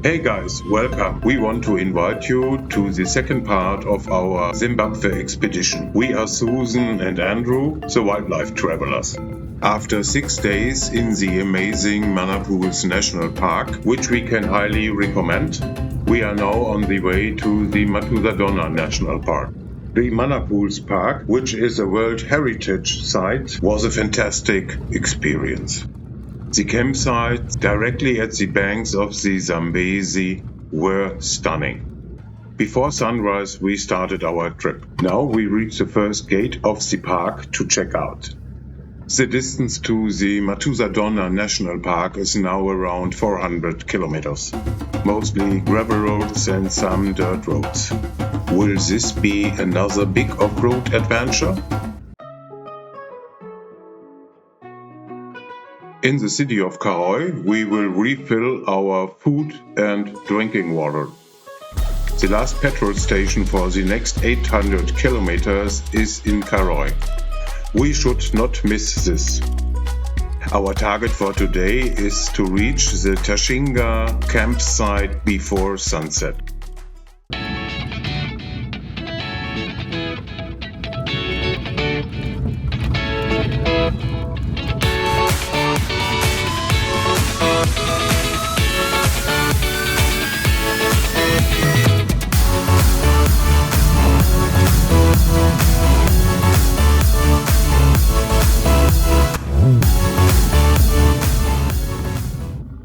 Hey guys, welcome. We want to invite you to the second part of our Zimbabwe expedition. We are Susan and Andrew, the wildlife travelers. After 6 days in the amazing Manapu's National Park, which we can highly recommend, we are now on the way to the Matusadonna National Park. The Manapu's Park, which is a World Heritage Site, was a fantastic experience. The campsites directly at the banks of the Zambezi were stunning. Before sunrise we started our trip. Now we reach the first gate of the park to check out. The distance to the Matusadonna National Park is now around 400 kilometers. Mostly gravel roads and some dirt roads. Will this be another big off-road adventure? In the city of Karoi, we will refill our food and drinking water. The last petrol station for the next 800 kilometers is in Karoi. We should not miss this. Our target for today is to reach the Thashinga campsite before sunset.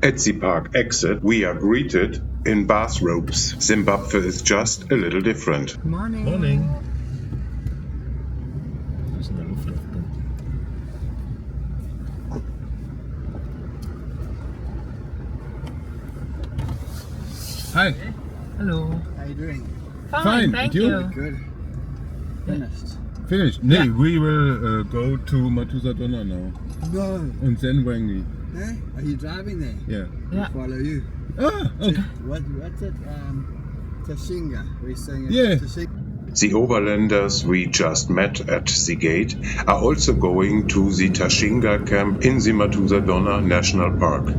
At the park exit, we are greeted in bathrobes. Zimbabwe is just a little different. Morning. Morning. Hi. Hello. How you doing? Fine, Thank and you? you. Good. Finished. Finished? Nee, we will go to Matusadonna now. No. And then Hwange. Eh? Are you driving there? Yeah. Yeah. Follow you. Ah, okay. What's it? Thashinga. We're saying it. Yeah. Thashinga. The overlanders we just met at the gate are also going to the Thashinga camp in the Matusadonna National Park.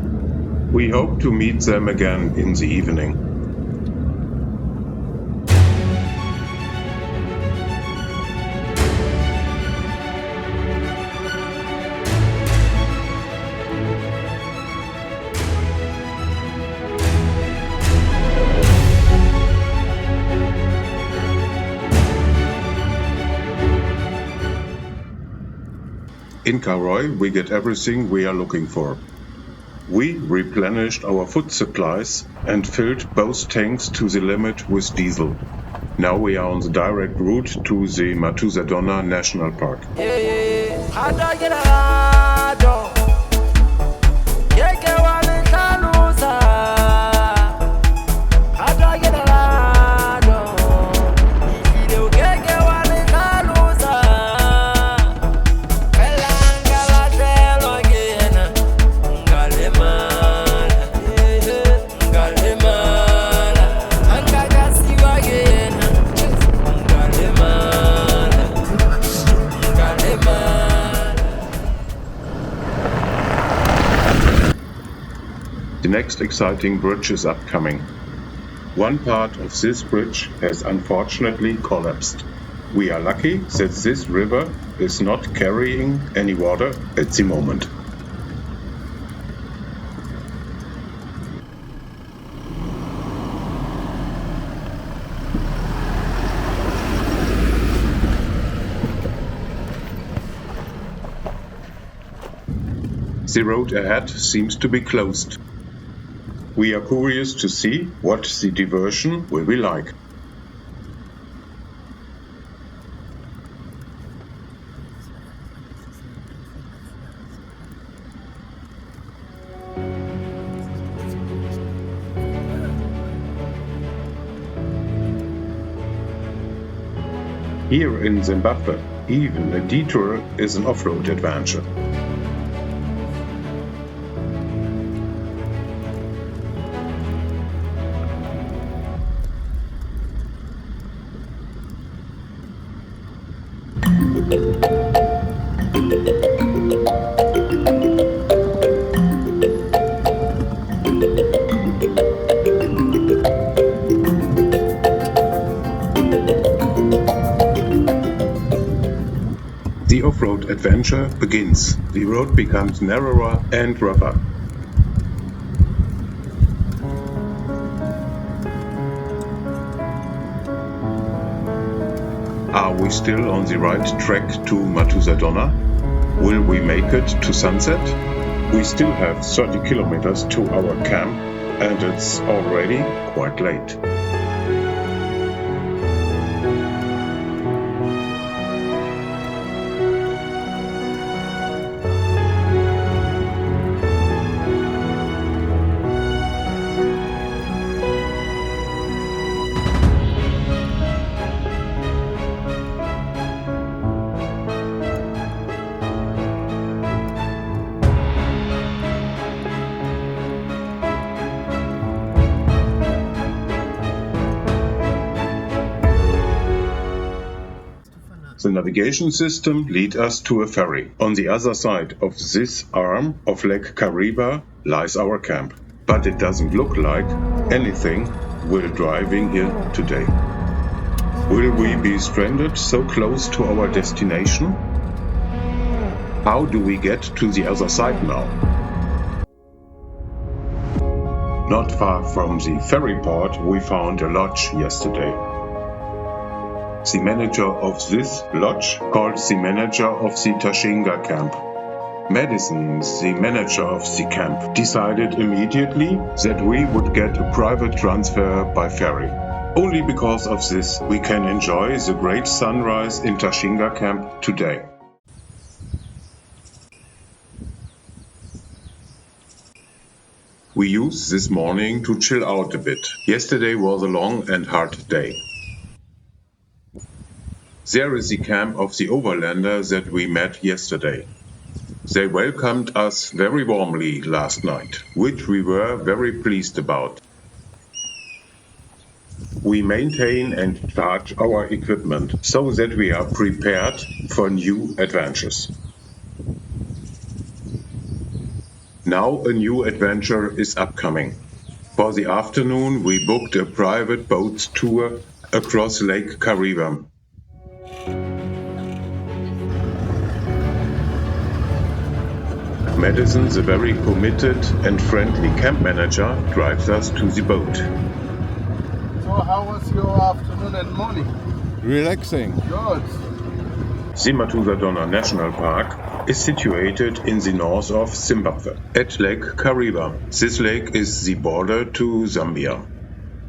We hope to meet them again in the evening. In Karoi, we get everything we are looking for. We replenished our food supplies and filled both tanks to the limit with diesel. Now we are on the direct route to the Matusadonna National Park. The next exciting bridge is upcoming. One part of this bridge has unfortunately collapsed. We are lucky that this river is not carrying any water at the moment. The road ahead seems to be closed. We are curious to see what the diversion will be like. Here in Zimbabwe, even a detour is an off-road adventure. adventure begins. The road becomes narrower and rougher. Are we still on the right track to Matusadonna? Will we make it to sunset? We still have 30 kilometers to our camp, and it's already quite late. The navigation system leads us to a ferry. On the other side of this arm of Lake Kariba lies our camp. But it doesn't look like anything while driving here today. Will we be stranded so close to our destination? How do we get to the other side now? Not far from the ferry port we found a lodge yesterday. The manager of this lodge called the manager of the Thashinga camp. Madison, the manager of the camp, decided immediately that we would get a private transfer by ferry. Only because of this we can enjoy the great sunrise in Thashinga camp today. We used this morning to chill out a bit. Yesterday was a long and hard day. There is the camp of the Overlander that we met yesterday. They welcomed us very warmly last night, which we were very pleased about. We maintain and charge our equipment so that we are prepared for new adventures. Now a new adventure is upcoming. For the afternoon we booked a private boat tour across Lake Kariba. Madison, the very committed and friendly camp manager, drives us to the boat. So how was your afternoon and morning? Relaxing. Good. The Matusadonna National Park is situated in the north of Zimbabwe, at Lake Kariba. This lake is the border to Zambia.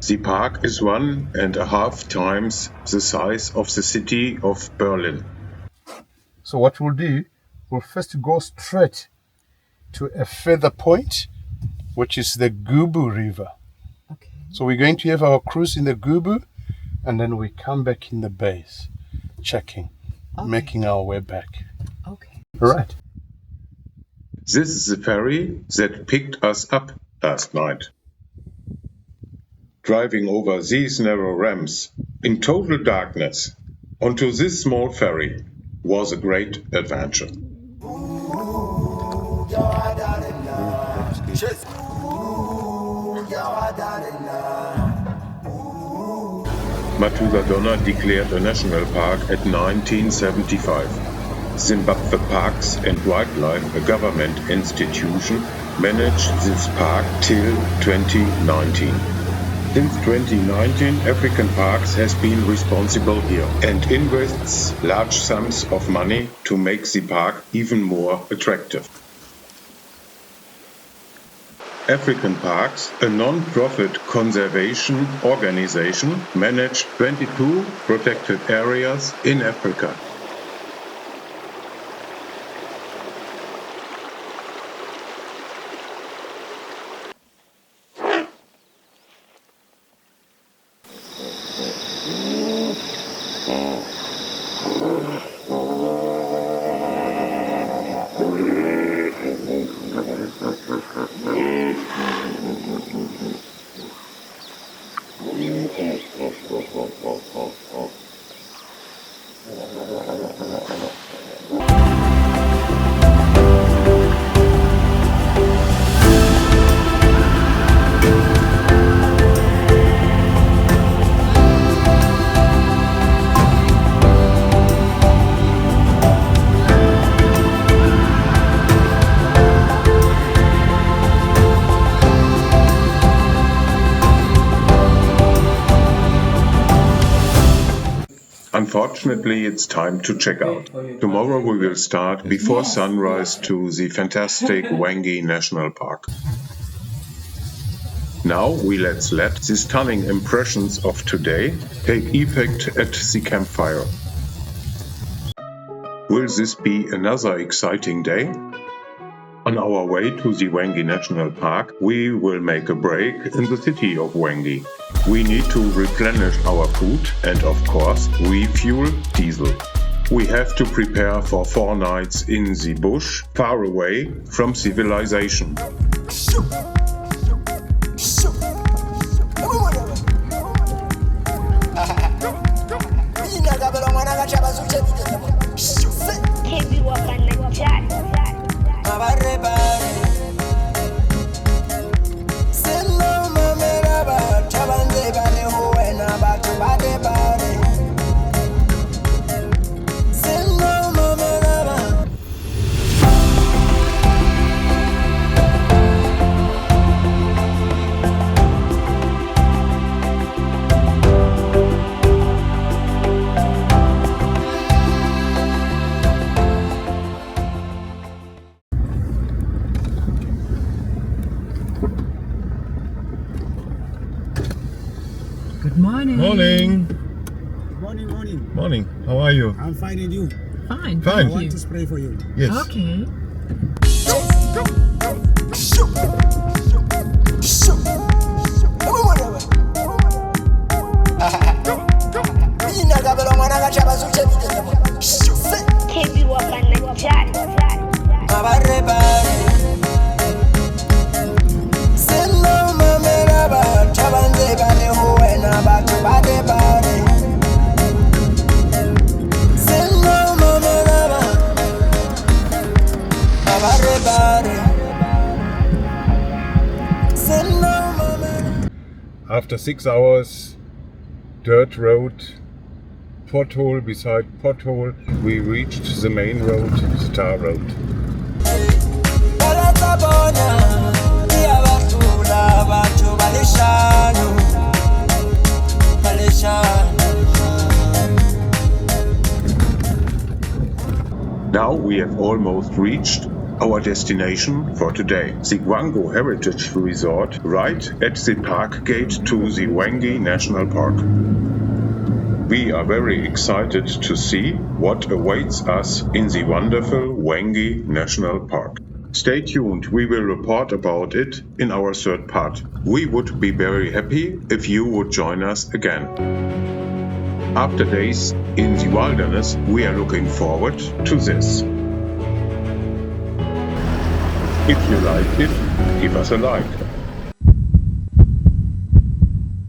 The park is 1.5 times the size of the city of Berlin. So what we'll do, we'll first go straight to a further point, which is the Gubu River. Okay. So we're going to have our cruise in the Gubu, and then we come back in the base, checking, making our way back. Okay. All right. This is the ferry that picked us up last night. Driving over these narrow ramps in total darkness onto this small ferry was a great adventure. Matusadonna declared a national park at 1975. Zimbabwe Parks and Wildlife, a government institution, managed this park till 2019. Since 2019, African Parks has been responsible here and invests large sums of money to make the park even more attractive. African Parks, a non-profit conservation organization, manage 22 protected areas in Africa. Unfortunately, it's time to check out. Tomorrow we will start before sunrise to the fantastic Hwange National Park. Now let's let the stunning impressions of today take effect at the campfire. Will this be another exciting day? On our way to the Hwange National Park, we will make a break in the city of Hwange. We need to replenish our food and, of course, refuel diesel. We have to prepare for 4 nights in the bush, far away from civilization. Good morning. Morning. Morning. Morning. How are you? I'm fine, and you? Fine. Fine. I Thank want you. to spray for you. Yes. Okay. After 6 hours, dirt road, pothole beside pothole, we reached the main road, the tar road. Now we have almost reached our destination for today, the Hwange Heritage Resort, right at the park gate to the Hwange National Park. We are very excited to see what awaits us in the wonderful Hwange National Park. Stay tuned, we will report about it in our third part. We would be very happy if you would join us again. After days in the wilderness, we are looking forward to this. If you like it, give us a like